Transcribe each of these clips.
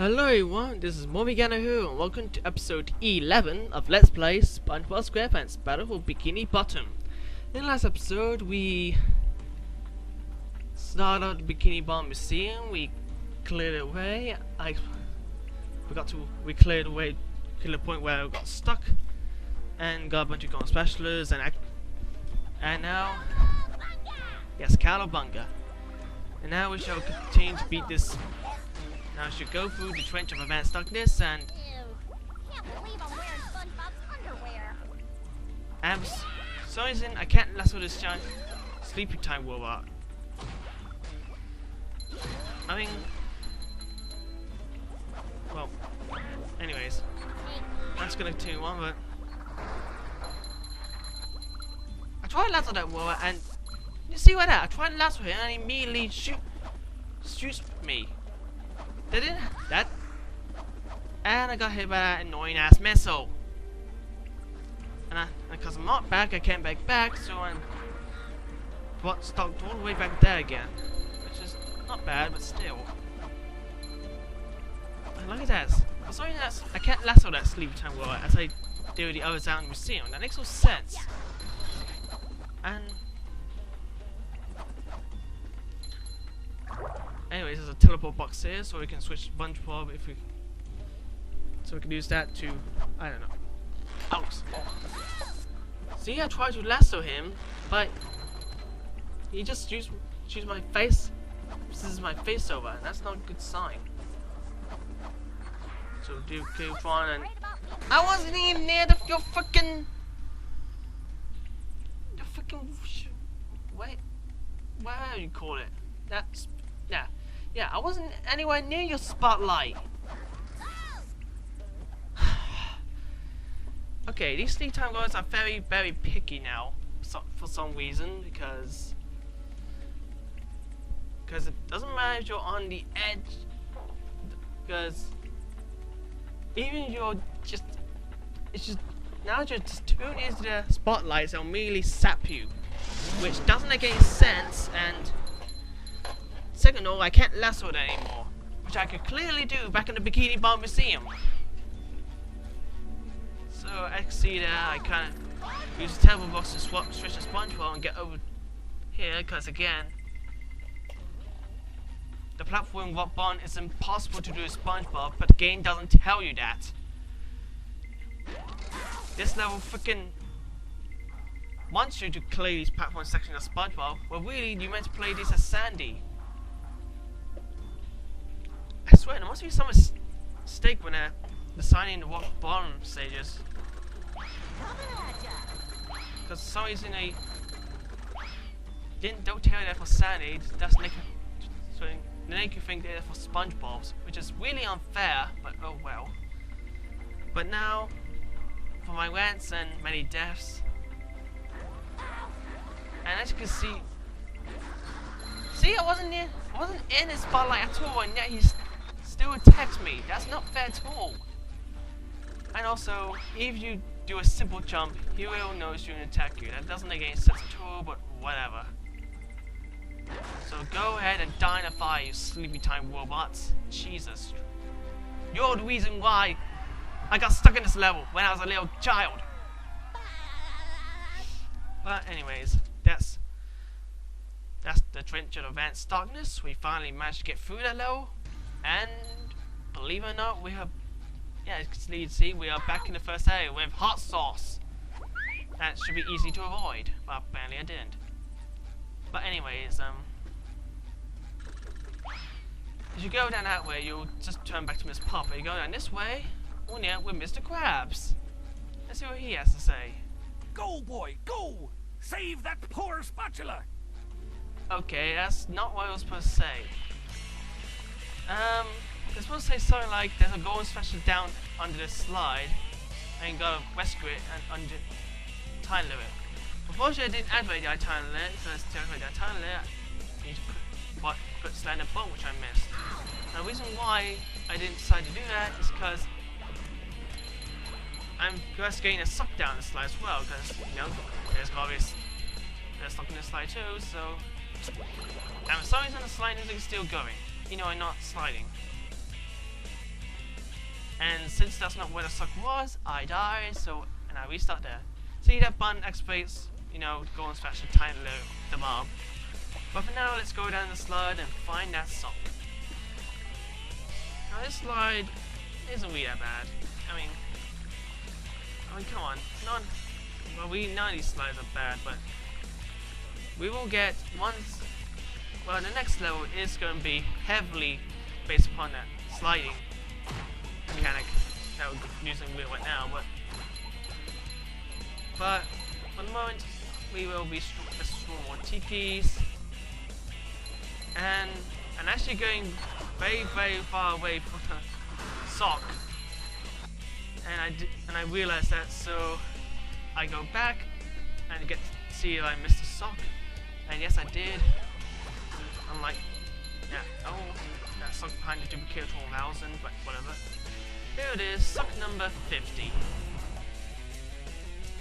Hello everyone, this is Movigana here and welcome to episode 11 of Let's Play SpongeBob SquarePants Battle for Bikini Bottom. In the last episode we started the Bikini Bottom Museum, we cleared it away, we cleared away to the point where we got stuck and got a bunch of golden spatulas and now, yes, Cowabunga. And now we shall continue to beat this. Now I should go through the trench of advanced darkness and... Ew. Can't believe I'm wearing SpongeBob's underwear. And for some reason I can't lasso this giant sleepy time robot. I mean... Well... Anyways. I'm just gonna continue on, but... I tried to lasso that robot and... You see what that? I tried to lasso him and he immediately shoots me. Didn't that? And I got hit by that annoying ass missile. And because I'm not back, I can't back, so I'm stuck all the way back there again. Which is not bad, but still. And look at that. For some reason I can't lasso that sleepy time robot as I do the others out in the museum. That makes no sense. And anyways, there's a teleport box here, so we can switch SpongeBob so we can use that to, I don't know. Ouch. See, I tried to lasso him, but he just shoots my face. This is my face over, and that's not a good sign. So do keep on, and I wasn't even near your freaking wait, whatever you call it. That's yeah, I wasn't anywhere near your spotlight. Okay, these sleep time guys are very, very picky now for some reason because it doesn't matter if you're on the edge, because even if you're now you're just tuned into the spotlights, they'll immediately sap you, which doesn't make any sense. And second of all, I can't lasso it anymore, which I could clearly do back in the Bikini Bottom Museum. So I can see that I kind of use the teleport box to switch to SpongeBob and get over here, because again, the platform button is impossible to do with SpongeBob, but the game doesn't tell you that. This level freaking wants you to clear these platform sections of SpongeBob, well really you meant to play this as Sandy. I swear, there must be some mistake when they're designing the rock bottom stages. Because for some reason they don't tell you that for Sandy, that's they make you think they're for SpongeBob's, which is really unfair, but oh well. But now, for my rants and many deaths, and as you can see, I wasn't in his spotlight at all, and yet he's still attacks me. That's not fair at all. And also, if you do a simple jump, he will notice you and attack you. That doesn't make any sense at all, but whatever. So go ahead and dynamite, you sleepy time robots. Jesus. You're the reason why I got stuck in this level when I was a little child. But anyways, that's the trench of advanced darkness. We finally managed to get through that level. And believe it or not, we are back in the first area with hot sauce. That should be easy to avoid, but apparently I didn't. But anyways, as you go down that way, you'll just turn back to Miss Popper. You go down this way, yeah, with Mr. Krabs. Let's see what he has to say. Go, boy, go! Save that poor spatula! Okay, that's not what I was supposed to say. They're supposed to say something like, there's a golden special down under the slide, and you gotta rescue it and under time limit. Unfortunately, I didn't activate the time limit, because to activate the time limit, you need to put slide in the button, which I missed. Now, the reason why I didn't decide to do that is because I'm just getting a suck down the slide as well, because, you know, there's obvious there's stuck in the slide too, so... And for some reason the slide music is still going. You know, I'm not sliding. And since that's not where the suck was, I died, and I restart there. See, that button activates, you know, go and scratch the tiny little the mob. But for now, let's go down the slide and find that sock. Now this slide isn't really that bad. I mean, come on. None of these slides are bad, but we will get once. Well, the next level is going to be heavily based upon that sliding mechanic that we're using right now, but for the moment we will be destroying more tikis and actually going very, very far away from the sock, and I realized that, so I go back and get to see I missed the sock, and yes I did. I'm like, yeah, oh, that sock behind the duplicate 12,000, but whatever. Here it is, sock number 50.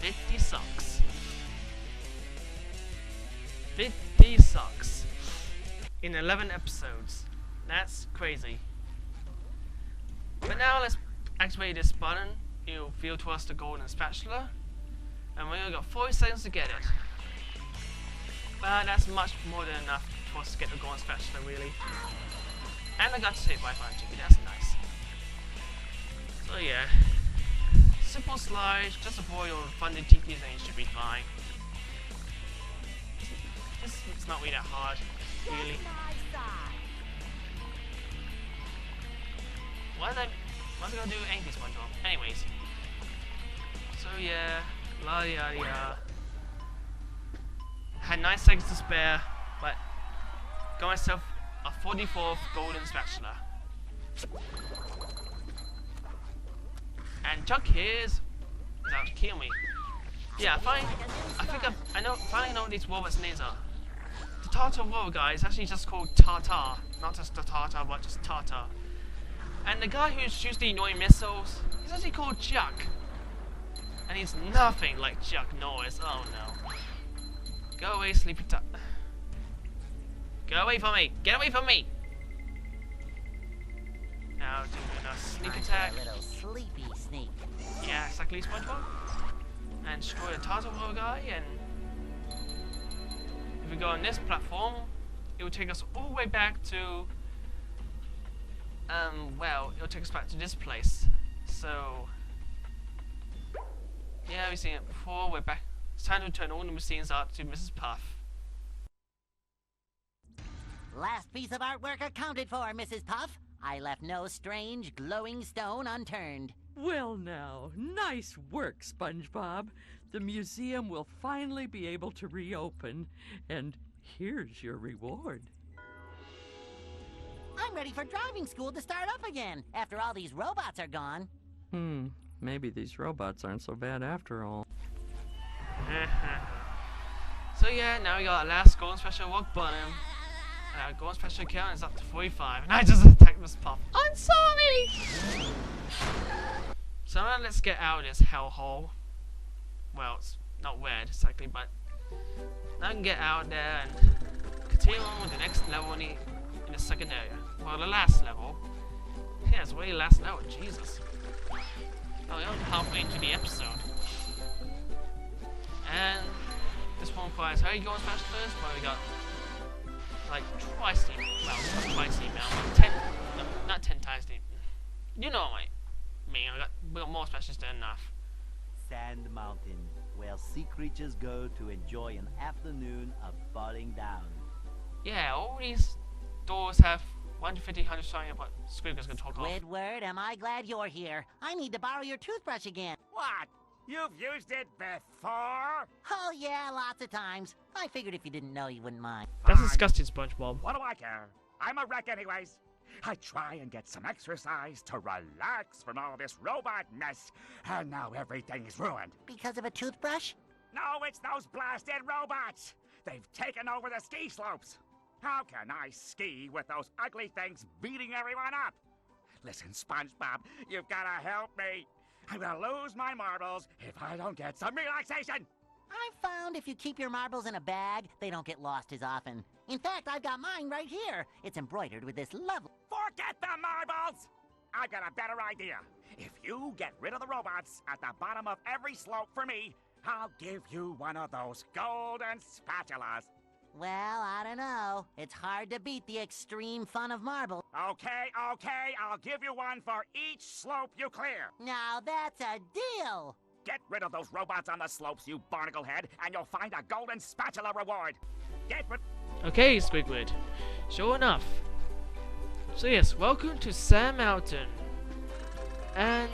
50 socks. 50 socks. In 11 episodes. That's crazy. But now let's activate this button. It'll feel to us the golden spatula. And we only got 40 seconds to get it. But that's much more than enough for us to get the golden spatula, really. And I got to save Wi-Fi too, that's nice. So yeah, simple slides, just avoid all the funded TPs and you should be fine. It's not really that hard, really. What's I gonna do anything SpongeBob? Anyways. So yeah, la ya ya. Had 9 seconds to spare, but got myself a 44th golden spatula. And Chuck is about to kill me. Yeah, finally know what these robots' names are. The Tartar robot guy is actually just called Tartar, not just the Tartar, but just Tartar. And the guy who shoots the annoying missiles, he's actually called Chuck. And he's nothing like Chuck Norris. Oh no. Go away, sleepy Tuck. Go away from me! Get away from me! Now doing a sneak attack. A little sleepy sneak. Yeah, exactly, SpongeBob. And destroy the Tartar World guy, and if we go on this platform, it will take us all the way back to well, it'll take us back to this place. So yeah, we've seen it before, we're back. It's time to turn all the machines up to Mrs. Puff. Last piece of artwork accounted for, Mrs. Puff. I left no strange, glowing stone unturned. Well now, nice work, SpongeBob. The museum will finally be able to reopen, and here's your reward. I'm ready for driving school to start up again, after all these robots are gone. Maybe these robots aren't so bad after all. So yeah, now we got our last golden special rock bottom. Our golden special count is up to 45, and I just attacked Miss Puff. I'm sorry! So now let's get out of this hellhole. Well, it's not red exactly, but now I can get out there and continue on with the next level in the second area. Well, the last level. Yeah, it's really the last level, Jesus. Oh, we're halfway into the episode. And this one requires how you go on Smash first, where we got like twice the amount, well, not twice the amount, no, not 10 times the, you know what I mean, we got more specials than enough. Sand Mountain, where sea creatures go to enjoy an afternoon of falling down. Yeah, all these doors have 150, 100 something, but Squidward's gonna talk off. Squidward, am I glad you're here. I need to borrow your toothbrush again. What? You've used it before? Oh yeah, lots of times. I figured if you didn't know, you wouldn't mind. That's disgusting, SpongeBob. What do I care? I'm a wreck anyways. I try and get some exercise to relax from all this robot mess, and now everything's ruined. Because of a toothbrush? No, it's those blasted robots! They've taken over the ski slopes! How can I ski with those ugly things beating everyone up? Listen, SpongeBob, you've gotta help me. I'm gonna lose my marbles if I don't get some relaxation! I've found if you keep your marbles in a bag, they don't get lost as often. In fact, I've got mine right here. It's embroidered with this lovely... Forget the marbles! I got a better idea. If you get rid of the robots at the bottom of every slope for me, I'll give you one of those golden spatulas. Well, I don't know. It's hard to beat the extreme fun of marble. Okay, I'll give you one for each slope you clear. Now that's a deal. Get rid of those robots on the slopes, you barnacle head, and you'll find a golden spatula reward. Get rid... Okay, Squidward. Sure enough. So yes, welcome to Sand Mountain. And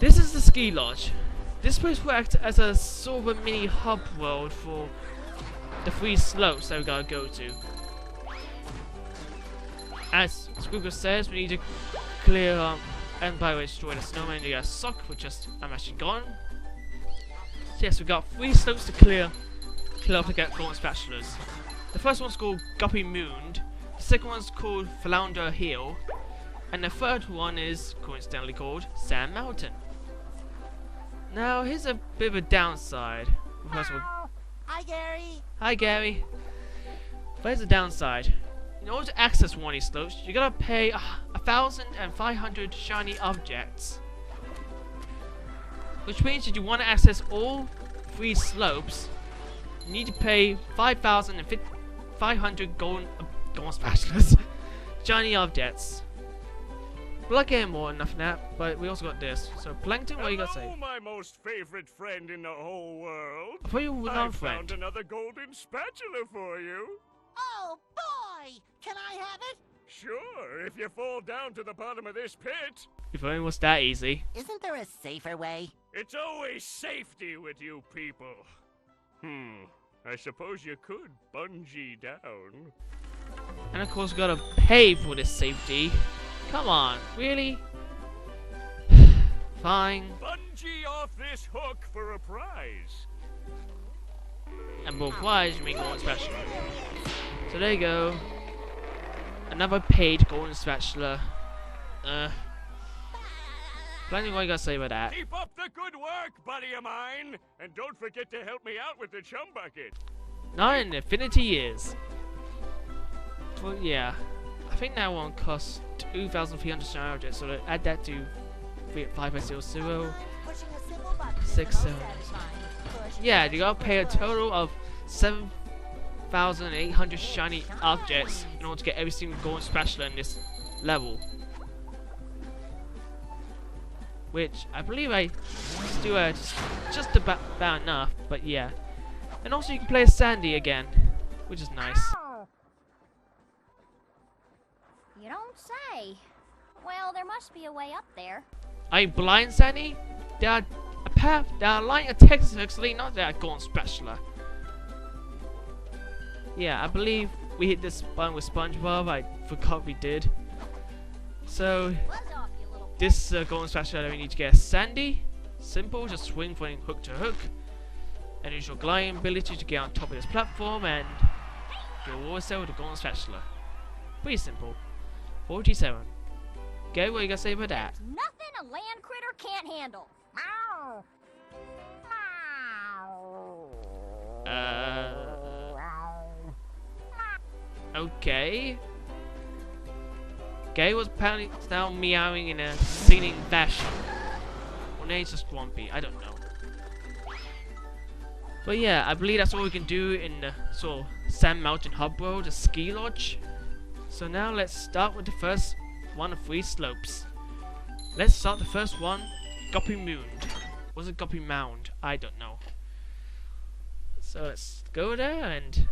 this is the ski lodge. This place will act as a sort of a mini hub world for the 3 slopes that we gotta go to. As Squidward says, we need to clear and by the way, destroy the snowman. You got suck, which just I'm actually gone. So yes, we got 3 slopes to clear up to get golden spatulas. The first one's called Guppy Moon. The second one's called Flounder Hill. And the third one is coincidentally called Sand Mountain. Now here's a bit of a downside. First of all, Hi, Gary. hi Gary. But here's a downside. In order to access one of these slopes, you gotta pay 1,500 shiny objects. Which means if you want to access all 3 slopes, you need to pay 5,500 golden spatulas, shiny objects. We're not getting more enough than that, but we also got this. So Plankton, what you got to say? My most favorite friend in the whole world. I thought you were I not a found friend. another golden spatula for you. Oh, boy! Can I have it? Sure, if you fall down to the bottom of this pit. If only it was that easy. Isn't there a safer way? It's always safety with you people. I suppose you could bungee down. And of course, we gotta pay for this safety. Come on, really? Fine. Bungee off this hook for a prize. And more prize, you mean golden spatula. So there you go. Another paid golden spatula. Plenty what you gotta say about that. Keep up the good work, buddy of mine. And don't forget to help me out with the chum bucket. Not in infinity years. Well, yeah. I think that one costs 2,300 shiny objects, so add that to 500, 6, 7. Yeah, you gotta pay a total of 7,800 shiny objects in order to get every single golden spatula in this level. Which I believe I still just about enough, but yeah. And also you can play as Sandy again, which is nice. Oh. You don't say. Well, there must be a way up there. Are you blind, Sandy? There are a path, there are line of Texas actually, not that golden spatula. Yeah, I believe we hit this button with SpongeBob. I forgot we did. So Buzz off, you little... this golden spatula that we need to get is Sandy. Simple, just swing from hook to hook. And use your gliding ability to get on top of this platform, and you'll always sell with the golden spatula. Pretty simple. 47. Go, what you gotta say about that? Nothing a land critter can't handle. Meow. Okay. Gay was apparently now meowing in a singing fashion. Or maybe it's just grumpy, I don't know. But yeah, I believe that's all we can do in the sort of Sand Mountain Hub World, the ski lodge. So now let's start with the first one of 3 slopes. Let's start the first one, Guppy Mound. Was it Guppy Mound? I don't know. So let's go there, and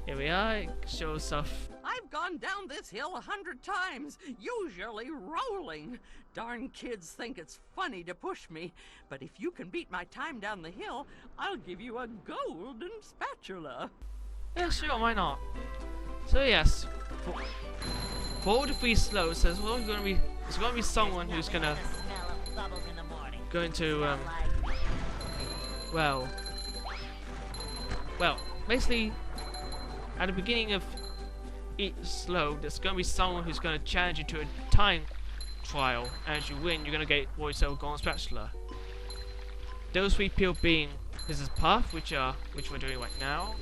here we are. It shows stuff. I've gone down this hill 100 times, usually rolling. Darn kids think it's funny to push me, but if you can beat my time down the hill, I'll give you a golden spatula. Yeah, sure, why not? So yes, for all the 3 slopes, there's gonna be someone who's going to well, basically at the beginning of each slope, there's gonna be someone who's gonna challenge you to a time trial, and as you win, you're gonna get what you sell golden spatula. Those 3 people being Mrs. Puff, which we're doing right now,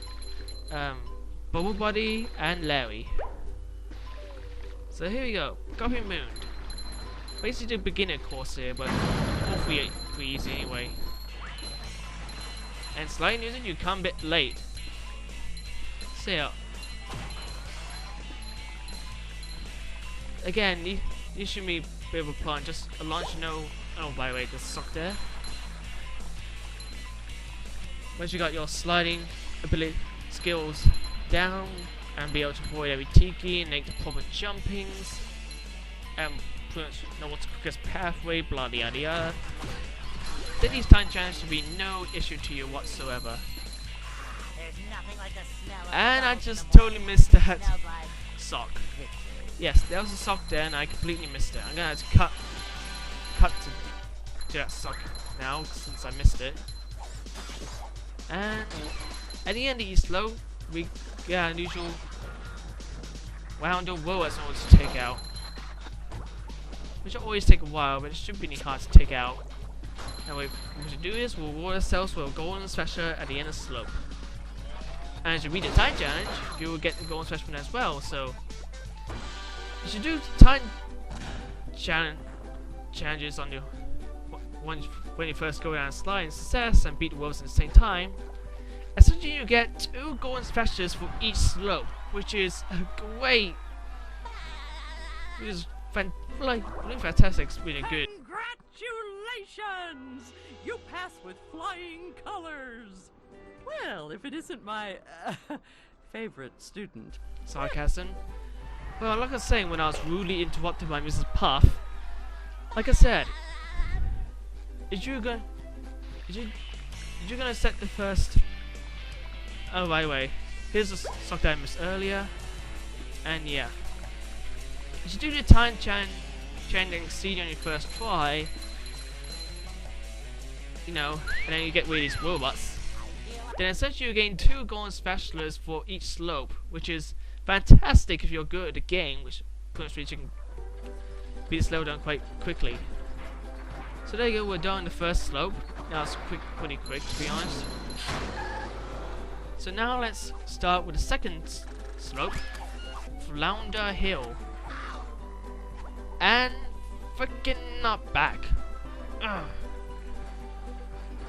Bubble Buddy, and Larry. So here we go. Copy Moon. Basically the beginner course here, but all pretty easy anyway. And sliding music, you come a bit late. So yeah. Again, these should be a bit of a plan. Just a launch, no. Oh, by the way, just suck there. Once you got your sliding ability skills down, and be able to avoid every tiki and make the proper jumpings, and pretty much know what's the quickest pathway, blah blah blah. Then these time challenges should be no issue to you whatsoever. There's nothing like the smell of And I salt in just the totally morning. missed that Smells like sock. victory. Yes, there was a sock there, and I completely missed it. I'm gonna have to cut to that sock now since I missed it. And at the end of each slope, we get our usual round of rollers in order to take out, which will always take a while, but it shouldn't be any hard to take out. And what we should do is we'll reward ourselves with a golden special at the end of the slope. And as you beat the time challenge, you will get the golden special as well. So you should do time challenges on your when you first go down a slide in success and beat the worlds at the same time. Essentially, you get 2 golden specials for each slope, which is a great, which is really fantastic. It's really good. Congratulations! You pass with flying colors. Well, if it isn't my favorite student. Sarcasm. Well, like I was saying when I was rudely interrupted by Mrs. Puff, like I said, is you gonna set the first? Oh, by the way, here's the sock that I missed earlier, and yeah, if you do the time challenge and exceed on your first try, you know, and then you get rid of these robots, then essentially you gain 2 golden specialists for each slope, which is fantastic if you're good at the game, which pretty much you can beat the slope down quite quickly. So there you go, we're done the first slope. That was pretty quick to be honest. So now let's start with the second slope, Flounder Hill. And freaking not back. Ugh.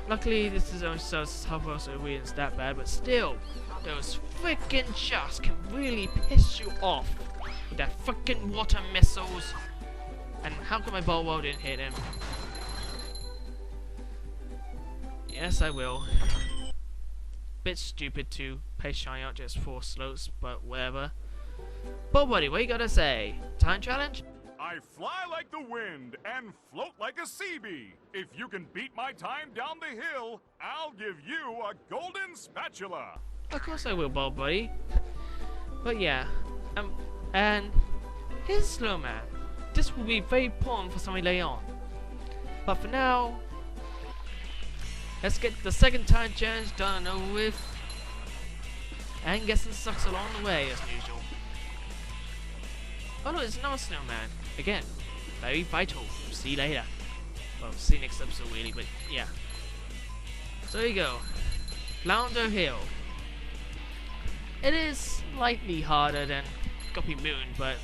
Luckily this is only so supposed to be that bad, but still, those freaking shots can really piss you off with that freaking water missiles. And how come my ball didn't hit him? Yes, I will. Bit stupid to pay shiny out just 4 slopes, but whatever. But buddy, what you gotta say? Time challenge? I fly like the wind and float like a sea bee. If you can beat my time down the hill, I'll give you a golden spatula. Of course I will, Ball Buddy. But yeah, and here's Snowman. This will be very important for somebody later on. But for now, let's get the second time challenge done and over with, and get some sucks along the way as usual. Oh no, it's another snowman. Again, very vital. See you later. Well, see you next episode really, but yeah. So there you go. Flounder Hill. It is slightly harder than Copy Moon, but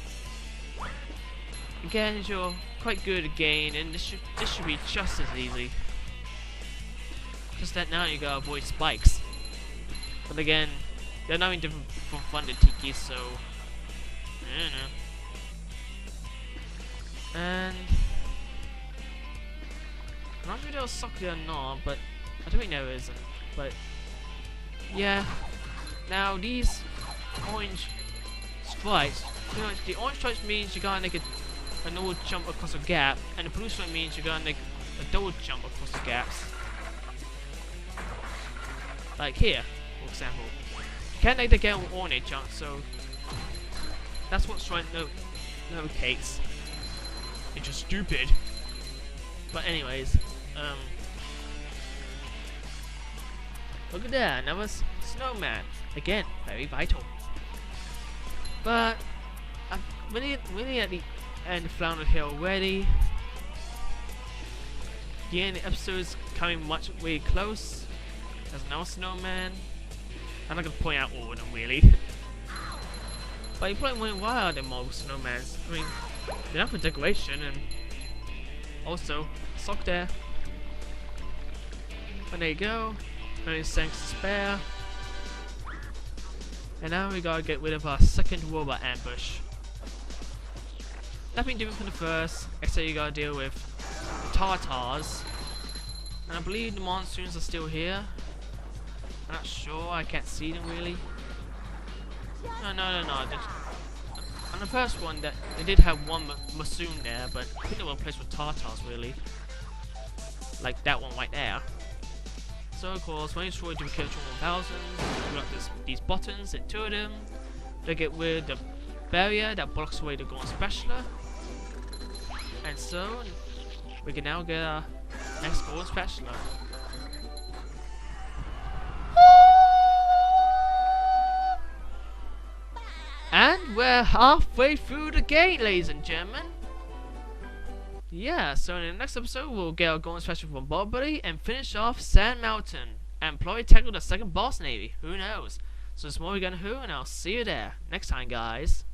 again, you're quite good again, and this should be just as easy. Just that now you gotta avoid spikes. But again, they're not any different from Thunder Tiki, so I don't know. And I'm not sure if they'll suck it or not, but I don't think there isn't. But yeah. Now these orange stripes, you know, the orange stripes means you gotta make a normal jump across a gap, and the blue stripe means you gotta make a double jump across the gaps. Like here, for example. You can't make the gap with ornate jump, so that's what stripe notates. It's just stupid. But anyways, look at that, another snowman. Again, very vital. But I'm really at the end of Flounder Hill already. The end of the episode's coming much way close. There's another snowman. I'm not gonna point out all of them really. But you probably went wild in most snowmans. I mean, they're not for decoration, and also, sock there. But there you go. Only thanks to spare. And now we gotta get rid of our second robot ambush. Nothing different from the first, except you gotta deal with the Tartars. And I believe the monsoons are still here. I'm not sure, I can't see them really. No. On the first one, they did have one monsoon there, but I think they were replaced with Tartars really. Like that one right there. So of course, when you destroy Duplication 1000, you got these buttons, hit two of them. They get rid of the barrier that blocks away the Golden Spatula. And so, we can now get our next Golden Spatula. And we're halfway through the gate, ladies and gentlemen. Yeah, so in the next episode, we'll get our Golden Spatula from Bob Buddy and finish off Sand Mountain. And probably tackle the second boss, maybe. Who knows? So it's more we're gonna do, and I'll see you there next time, guys.